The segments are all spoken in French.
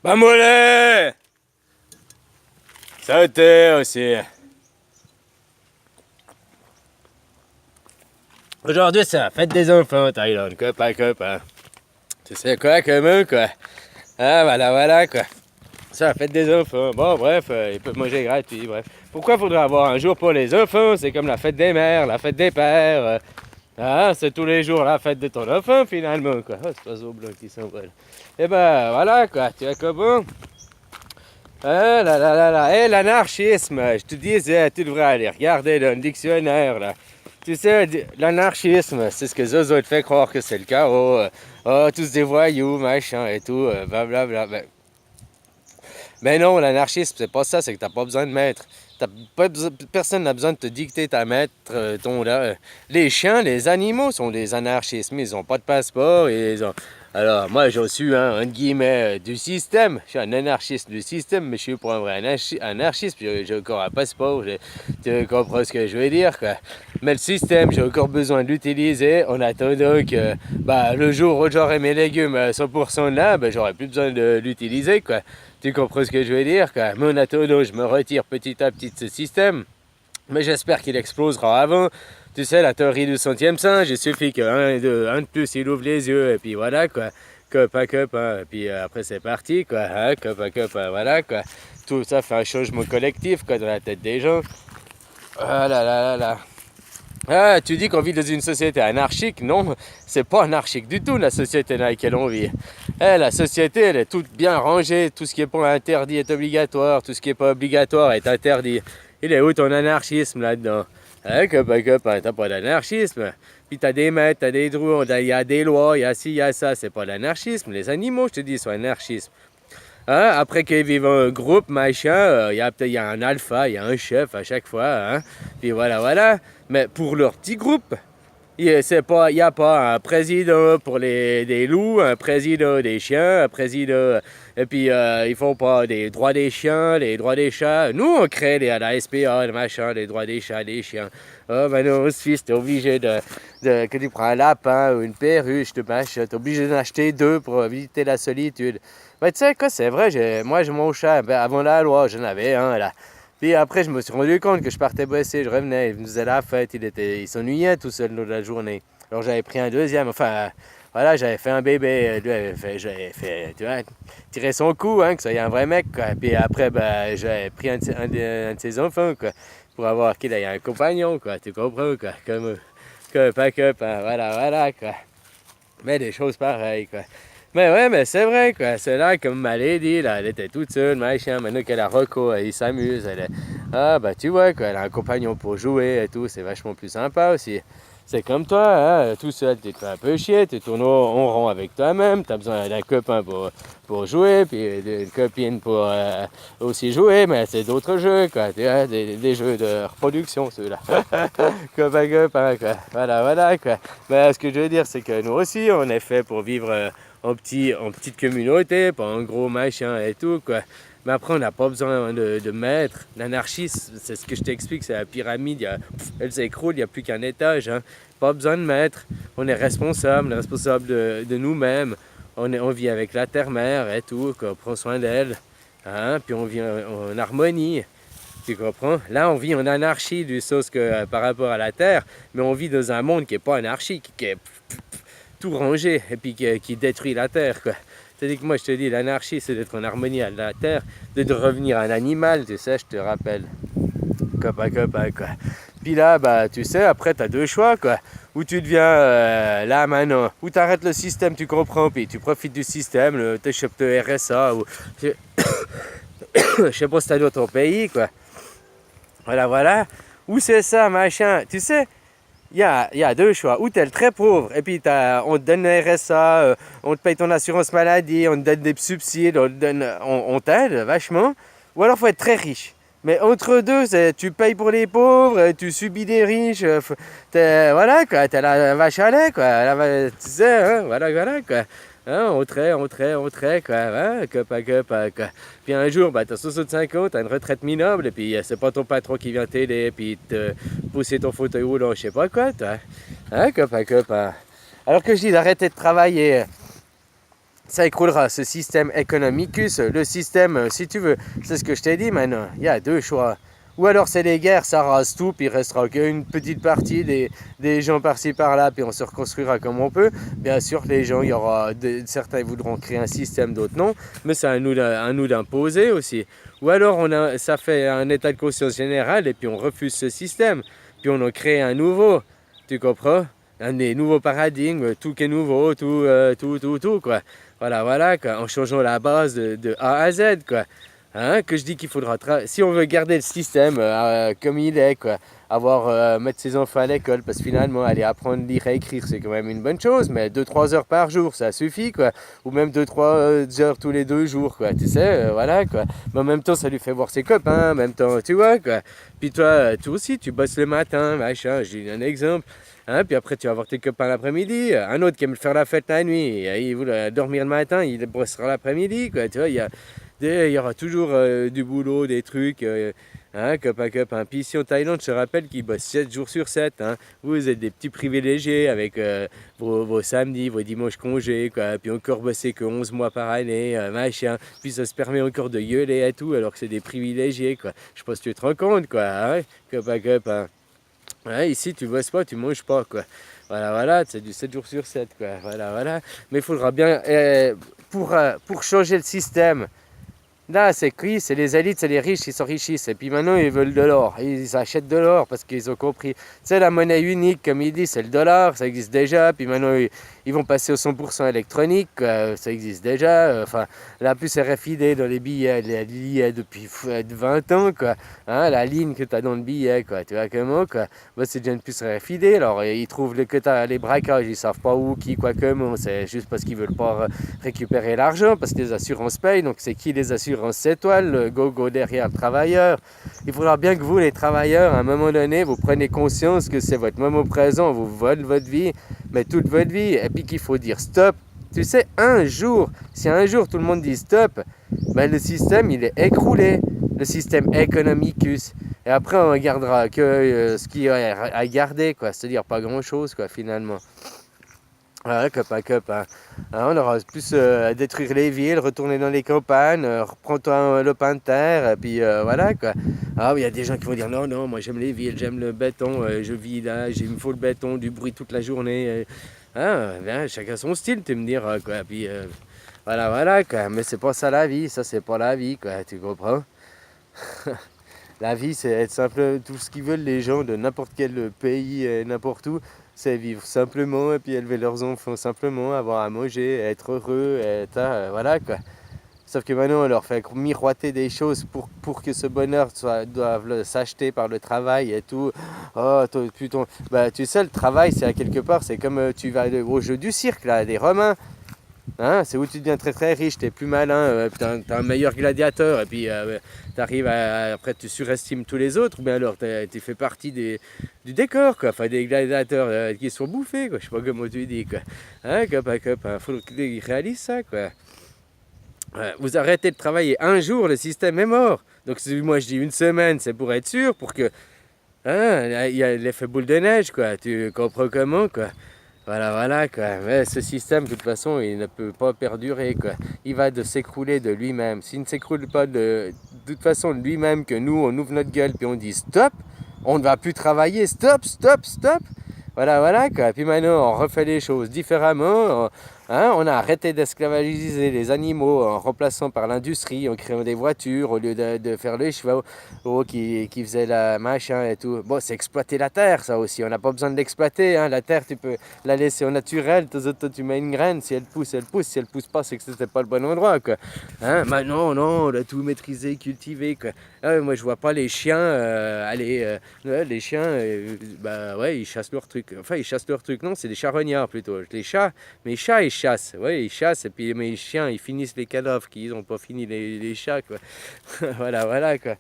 Bambolé! Sauter aussi. Aujourd'hui, c'est la fête des enfants, Thaïlande, copain. Tu sais quoi, comme quoi? Ah, voilà, quoi. C'est la fête des enfants. Bon, bref, ils peuvent manger gratuit, bref. Pourquoi faudrait avoir un jour pour les enfants? C'est comme la fête des mères, la fête des pères. C'est tous les jours la fête de ton enfant, finalement, quoi. Oh, c'est oiseau blanc qui s'envole. Et ben, voilà, quoi. Tu vois comment? Ah là. Et l'anarchisme, je te disais, tu devrais aller regarder dans le dictionnaire, là. Tu sais, l'anarchisme, c'est ce que Zozo te fait croire que c'est le chaos. Tous des voyous, machin et tout, blablabla. Mais non, l'anarchisme, c'est pas ça, c'est que t'as pas besoin de maître. Personne n'a besoin de te dicter ta maître, les chiens, les animaux sont des anarchistes, mais ils ont pas de passeport et ils ont... Alors, moi, je suis un guillemets du système. Je suis un anarchiste du système, mais je suis pas un vrai anarchiste. J'ai encore un passeport. Tu comprends ce que je veux dire, quoi. Mais le système, j'ai encore besoin de l'utiliser en attendant que le jour où j'aurai mes légumes à 100% là, j'aurai plus besoin de l'utiliser, quoi. Tu comprends ce que je veux dire, quoi. Mais en attendant, je me retire petit à petit de ce système. Mais j'espère qu'il explosera avant. Tu sais, la théorie du centième singe, il suffit qu'un de plus, il ouvre les yeux, et puis voilà, quoi. Copain, et puis après c'est parti, quoi. Hein, copain, voilà, quoi. Tout ça fait un changement collectif, quoi, dans la tête des gens. Ah là. Ah, tu dis qu'on vit dans une société anarchique? Non, c'est pas anarchique du tout, la société dans laquelle on vit. La société, elle est toute bien rangée, tout ce qui est pas interdit est obligatoire, tout ce qui est pas obligatoire est interdit. Il est où ton anarchisme là-dedans? Hein, copain, t'as pas d'anarchisme. Puis t'as des maîtres, t'as des drous, il y a des lois, il y a ci, il y a ça, c'est pas l'anarchisme. Les animaux, je te dis, sont anarchisme. Hein? Après qu'ils vivent en groupe, machin, il y a un alpha, il y a un chef à chaque fois. Hein? Puis voilà. Mais pour leur petit groupe, il n'y a pas un président pour des loups, un président des chiens, un président... Et puis, ils font pas des droits des chiens, les droits des chats. Nous, on crée la SPA, le machin, les droits des chats, des chiens. Oh, non, Suisse, t'es obligé que tu prends un lapin ou une perruche, t'es obligé d'en acheter 2 pour éviter la solitude. Mais tu sais quoi, c'est vrai, moi, mon chat, avant la loi, j'en avais un, là. Puis après, je me suis rendu compte que je partais bosser, je revenais, il me faisait la fête, il s'ennuyait tout seul toute la journée. Alors j'avais pris un deuxième, voilà, j'avais fait un bébé, j'avais fait, tu vois, tirer son coup, hein, que ça y ait un vrai mec, quoi. Puis après, j'avais pris un de ses enfants, quoi, pour avoir qu'il ait un compagnon, quoi, tu comprends, quoi, voilà, quoi. Mais des choses pareilles, quoi. Mais ouais, mais c'est vrai, quoi. C'est là, comme Malédie, là, elle était toute seule, machin. Maintenant qu'elle a Rocco, il s'amuse. Tu vois, quoi. Elle a un compagnon pour jouer et tout. C'est vachement plus sympa aussi. C'est comme toi, hein. Tout seul, tu te fais un peu chier. Tu tournes en rond avec toi-même. Tu as besoin d'un copain pour jouer, puis d'une copine pour aussi jouer. Mais c'est d'autres jeux, quoi. Tu vois, des jeux de reproduction, ceux-là. Copain, quoi. Voilà, quoi. Mais ce que je veux dire, c'est que nous aussi, on est fait pour vivre... en petite communauté, pas en gros machin et tout, quoi. Mais après, on n'a pas besoin de maître. L'anarchisme, c'est ce que je t'explique, c'est la pyramide. Elle s'écroule, il n'y a plus qu'un étage. Hein. Pas besoin de maître. On est responsable de nous-mêmes. On vit avec la terre-mère et tout, quoi. On prend soin d'elle. Hein. Puis on vit en harmonie. Tu comprends? Là, on vit en anarchie du sens que par rapport à la terre, mais on vit dans un monde qui n'est pas anarchique, qui est tout rangé et puis qui détruit la terre, quoi. C'est-à-dire que moi je te dis, l'anarchie c'est d'être en harmonie avec la terre, de revenir un animal, tu sais, je te rappelle. Copain, quoi. Puis là, tu sais, après tu as 2 choix, quoi. Ou tu deviens là maintenant, ou tu arrêtes le système, tu comprends, puis tu profites du système, tu chopes le RSA, ou je sais pas si t'as dans ton pays, quoi. Voilà. Ou c'est ça, machin, tu sais. Il y a 2 choix. Ou tu es très pauvre et puis on te donne le RSA, on te paye ton assurance maladie, on te donne des subsides, on t'aide vachement. Ou alors il faut être très riche. Mais entre deux, tu payes pour les pauvres, tu subis des riches. Voilà quoi, t'es la vache à lait quoi. Tu sais, hein, voilà quoi. Hein, on trait, quoi, hein, quoi. Puis un jour, t'as 65 ans, t'as une retraite minable, et puis c'est pas ton patron qui vient t'aider, puis te pousser ton fauteuil roulant, je sais pas quoi, toi. Hein, copain. Alors que je dis d'arrêter de travailler, ça écroulera, ce système economicus, le système, si tu veux, c'est ce que je t'ai dit maintenant, il y a deux choix. Ou alors c'est les guerres, ça rase tout, puis il restera qu'une petite partie des gens par-ci par-là, puis on se reconstruira comme on peut. Bien sûr, les gens, il y aura certains voudront créer un système, d'autres non, mais c'est à nous d'imposer aussi. Ou alors ça fait un état de conscience général, et puis on refuse ce système, puis on en crée un nouveau, tu comprends? Un des nouveaux paradigmes, tout qui est nouveau, tout, quoi. Voilà, quoi, en changeant la base de A à Z, quoi. Hein, que je dis qu'il faudra, si on veut garder le système comme il est, quoi, mettre ses enfants à l'école, parce que finalement, aller apprendre à lire et écrire, c'est quand même une bonne chose, mais 2-3 heures par jour, ça suffit, quoi. Ou même 2-3 heures tous les 2 jours, quoi, tu sais, voilà, quoi. Mais en même temps, ça lui fait voir ses copains, en même temps, tu vois, quoi. Puis toi aussi, tu bosses le matin, machin, j'ai un exemple. Hein, puis après, tu vas voir tes copains l'après-midi. Un autre qui aime faire la fête la nuit, il voulait dormir le matin, il bossera l'après-midi, quoi. Tu vois, il y aura toujours du boulot, des trucs, hein, copain. Puis ici en Thaïlande, je te rappelle qu'ils bossent 7 jours sur 7. Hein. Vous êtes des petits privilégiés avec vos samedis, vos dimanches congés, quoi. Puis encore bosser que 11 mois par année, machin. Puis ça se permet encore de gueuler et tout, alors que c'est des privilégiés, quoi. Je sais pas si tu te rends compte, quoi. Hein, copain. Ouais, ici, tu bosses pas, tu manges pas, quoi. Voilà, c'est du 7 jours sur 7, quoi. Voilà. Mais il faudra bien, pour changer le système, là, c'est qui? C'est les élites, c'est les riches qui s'enrichissent. Et puis maintenant, ils veulent de l'or. Ils achètent de l'or parce qu'ils ont compris. C'est la monnaie unique, comme ils disent, c'est le dollar. Ça existe déjà. Puis maintenant, ils vont passer au 100% électronique. Ça existe déjà. Enfin, la puce RFID dans les billets, elle y est depuis 20 ans, quoi. Hein, la ligne que tu as dans le billet, quoi. Tu vois comment, quoi. Bah, c'est déjà une puce RFID. Alors, ils trouvent que tu as les braquages. Ils savent pas où, qui, quoi, comment. C'est juste parce qu'ils veulent pas récupérer l'argent. Parce que les assurances payent. Donc, c'est qui les assurances? En 7 étoiles, le go derrière le travailleur. Il faudra bien que vous, les travailleurs, à un moment donné, vous preniez conscience que c'est votre moment présent, vous vole votre vie, mais toute votre vie, et puis qu'il faut dire stop. Tu sais, si un jour tout le monde dit stop, ben le système, il est écroulé, le système economicus. Et après, on ne gardera que ce qu'il y a à garder, quoi, c'est-à-dire pas grand-chose, quoi, finalement. Ouais, copain. Hein, on aura plus à détruire les villes, retourner dans les campagnes, reprendre un lopin de terre, et puis voilà, quoi. Ah, il y a des gens qui vont dire non, moi j'aime les villes, j'aime le béton, je vis là, il me faut le béton, du bruit toute la journée. Bien, chacun son style, tu me diras, quoi. Puis voilà, quoi. Mais c'est pas ça la vie, ça c'est pas la vie, quoi, tu comprends? La vie, c'est être simple, tout ce qu'ils veulent les gens de n'importe quel pays, n'importe où, c'est vivre simplement et puis élever leurs enfants simplement, avoir à manger, être heureux, voilà, quoi. Sauf que maintenant, on leur fait miroiter des choses pour que ce bonheur doive s'acheter par le travail et tout. Oh, putain. Bah, tu sais, le travail, c'est à quelque part, c'est comme tu vas au jeu du cirque, là, des Romains. Hein, c'est où tu deviens très très riche, t'es plus malin, t'es un meilleur gladiateur, et puis t'arrives après tu surestimes tous les autres, mais alors tu fais partie du décor, quoi. Enfin des gladiateurs qui sont bouffés, quoi. Je sais pas comment tu dis, quoi. Hein, faut qu'ils réalisent ça, quoi. Vous arrêtez de travailler un jour, le système est mort. Donc moi je dis une semaine, c'est pour être sûr, pour que il y a l'effet boule de neige, quoi. Tu comprends comment, quoi. Voilà, quoi. Mais ce système, de toute façon, il ne peut pas perdurer, quoi. Il va s'écrouler de lui-même. S'il ne s'écroule pas de toute façon de lui-même, que nous, on ouvre notre gueule, puis on dit stop, on ne va plus travailler, stop. Voilà, quoi. Puis maintenant, on refait les choses différemment. On a arrêté d'esclavagiser les animaux en remplaçant par l'industrie, en créant des voitures au lieu de faire les chevaux qui faisaient la machin et tout. Bon, c'est exploiter la terre, ça aussi. On n'a pas besoin de l'exploiter. Hein. La terre, tu peux la laisser au naturel. Toi, tu mets une graine. Si elle pousse, elle pousse. Si elle pousse pas, c'est que c'était pas le bon endroit, quoi. Hein? Bah non, on a tout maîtrisé, cultivé, quoi. Moi, je vois pas les chiens les chiens, bah ouais, ils chassent leurs trucs. Enfin, ils chassent leurs trucs. Non, c'est des charognards plutôt. Les chats, mes chats, ils chassent. Ouais, ils chassent. Et puis mes chiens, ils finissent les cadavres qu'ils n'ont pas fini les chats, quoi. voilà, quoi.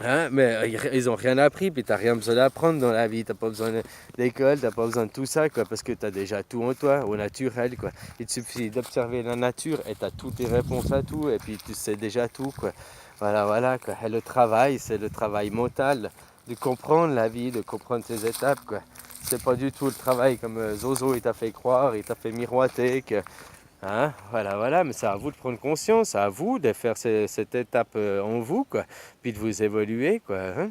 Hein, mais ils ont rien appris, puis t'as rien besoin d'apprendre dans la vie. T'as pas besoin d'école, t'as pas besoin de tout ça, quoi, parce que t'as déjà tout en toi, au naturel, quoi. Il te suffit d'observer la nature et t'as toutes les réponses à tout, et puis tu sais déjà tout, quoi. Voilà, quoi. Et le travail, c'est le travail mental, de comprendre la vie, de comprendre ses étapes, quoi. C'est pas du tout le travail comme Zozo il t'a fait croire, il t'a fait miroiter que Hein, voilà, mais c'est à vous de prendre conscience, c'est à vous de faire cette étape en vous, quoi, puis de vous évoluer, quoi. Hein.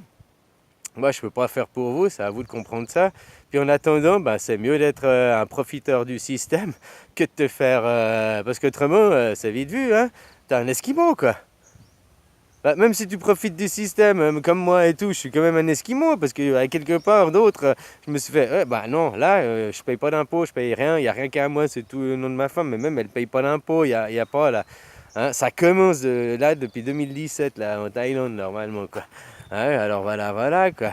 Moi, je peux pas faire pour vous, c'est à vous de comprendre ça. Puis en attendant, ben, c'est mieux d'être un profiteur du système que de te faire... parce qu'autrement, c'est vite vu, hein. T'es un esquimau, quoi. Bah, même si tu profites du système, comme moi et tout, je suis quand même un esquimau, parce que quelque part d'autre, je me suis fait, bah non, là, je paye pas d'impôts, je paye rien, il n'y a rien qu'à moi, c'est tout le nom de ma femme, mais même elle paye pas d'impôts, y a pas là. Hein, ça commence là depuis 2017, là, en Thaïlande, normalement, quoi. Hein, alors voilà, quoi.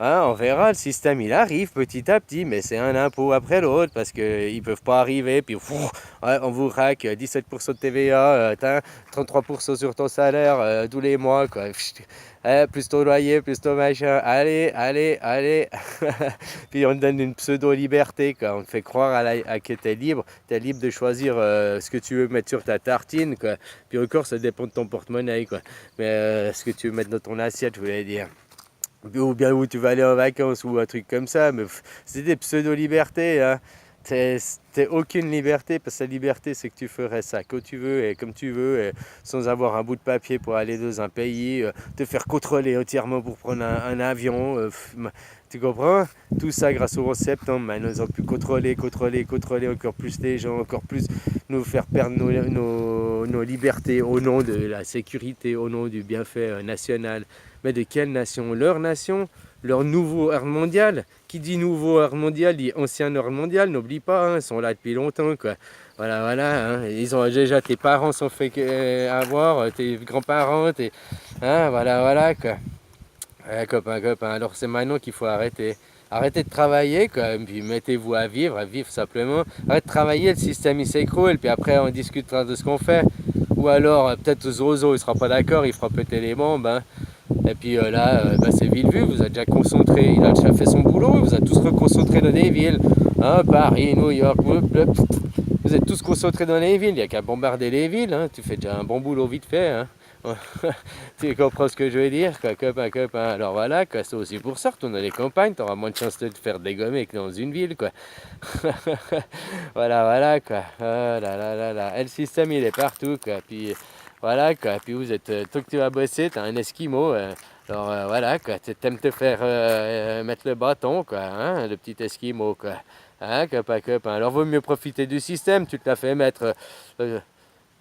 Hein, on verra, le système il arrive petit à petit, mais c'est un impôt après l'autre parce qu'ils ne peuvent pas arriver. Puis ouais, on vous raque 17% de TVA, 33% sur ton salaire tous les mois. Quoi. Plus ton loyer, plus ton machin. Allez. Puis on te donne une pseudo-liberté. Quoi. On te fait croire que tu es libre. Tu es libre de choisir ce que tu veux mettre sur ta tartine. Quoi. Puis encore, ça dépend de ton porte-monnaie. Quoi. Mais ce que tu veux mettre dans ton assiette, je voulais dire. Ou bien où tu vas aller en vacances ou un truc comme ça, mais c'est des pseudo-libertés. Hein. T'es aucune liberté, parce que la liberté, c'est que tu ferais ça quand tu veux et comme tu veux, et sans avoir un bout de papier pour aller dans un pays, te faire contrôler entièrement pour prendre un avion. Tu comprends? Tout ça grâce au 11 septembre, maintenant ils ont pu contrôler encore plus les gens, encore plus nous faire perdre nos libertés au nom de la sécurité, au nom du bienfait national. Mais de quelle nation? Leur nation? Leur nouveau ordre mondial? Qui dit nouveau ordre mondial dit ancien ordre mondial, n'oublie pas, hein, ils sont là depuis longtemps, quoi. Voilà, hein, ils ont déjà, tes parents sont fait avoir, tes grands-parents, hein, voilà, quoi. Copain, alors c'est maintenant qu'il faut arrêter. Arrêtez de travailler, quoi, puis mettez-vous à vivre simplement. Arrêtez de travailler, le système il s'écroule, puis après on discutera de ce qu'on fait. Ou alors, peut-être Zozo il sera pas d'accord, il fera péter les bombes, hein. Et puis là, c'est vite vu, vous êtes déjà concentré, il a déjà fait son boulot, vous êtes tous reconcentrés dans des villes. Hein, Paris, New York, vous êtes tous concentrés dans les villes, il n'y a qu'à bombarder les villes, hein. Tu fais déjà un bon boulot vite fait. Hein. Tu comprends ce que je veux dire, quoi, copain. Alors voilà, quoi, c'est aussi pour ça, retourne dans les campagnes, tu auras moins de chances de te faire dégommer que dans une ville, quoi. Voilà, quoi. Oh là. Et le système, il est partout, quoi. Puis voilà, quoi. Puis vous êtes, toi que tu vas bosser, t'es un esquimau. Alors voilà, quoi. T'aimes te faire mettre le bâton, quoi, hein, le petit esquimau, quoi. Hein, copain. Alors vaut mieux profiter du système, tu te l'as fait mettre...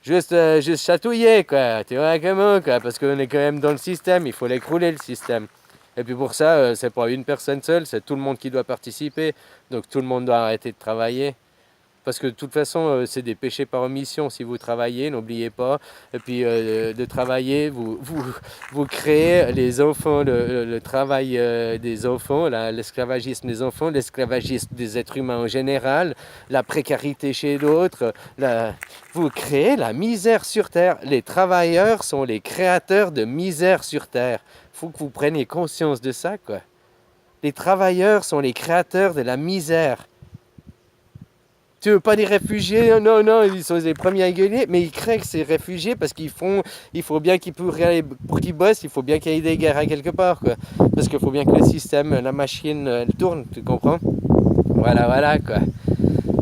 juste chatouiller, quoi, tu vois comment, quoi, parce qu'on est quand même dans le système, il faut l'écrouler le système. Et puis pour ça, c'est pas une personne seule, c'est tout le monde qui doit participer, donc tout le monde doit arrêter de travailler. Parce que de toute façon, c'est des péchés par omission si vous travaillez, n'oubliez pas. Et puis de travailler, vous créez les enfants, le travail des enfants, l'esclavagisme des enfants, l'esclavagisme des êtres humains en général, la précarité chez d'autres. Vous créez la misère sur Terre. Les travailleurs sont les créateurs de misère sur Terre. Il faut que vous preniez conscience de ça, quoi. Les travailleurs sont les créateurs de la misère. Tu veux pas des réfugiés? Non, ils sont les premiers à gueuler, mais ils créent ces réfugiés parce il faut bien pour qu'ils bossent, il faut bien qu'il y ait des guerres à quelque part, quoi. Parce qu'il faut bien que le système, la machine, elle tourne, tu comprends? Voilà, quoi.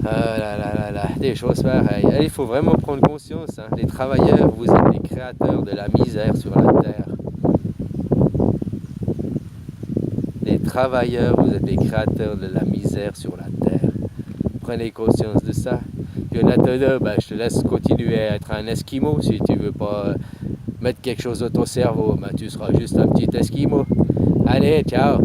Là, des choses pareilles. Il faut vraiment prendre conscience, hein. Les travailleurs, vous êtes les créateurs de la misère sur la terre. Les travailleurs, vous êtes les créateurs de la misère sur la terre. Prenez conscience de ça. Puis en attendant, je te laisse continuer à être un esquimau. Si tu veux pas mettre quelque chose dans ton cerveau, tu seras juste un petit esquimau. Allez, ciao!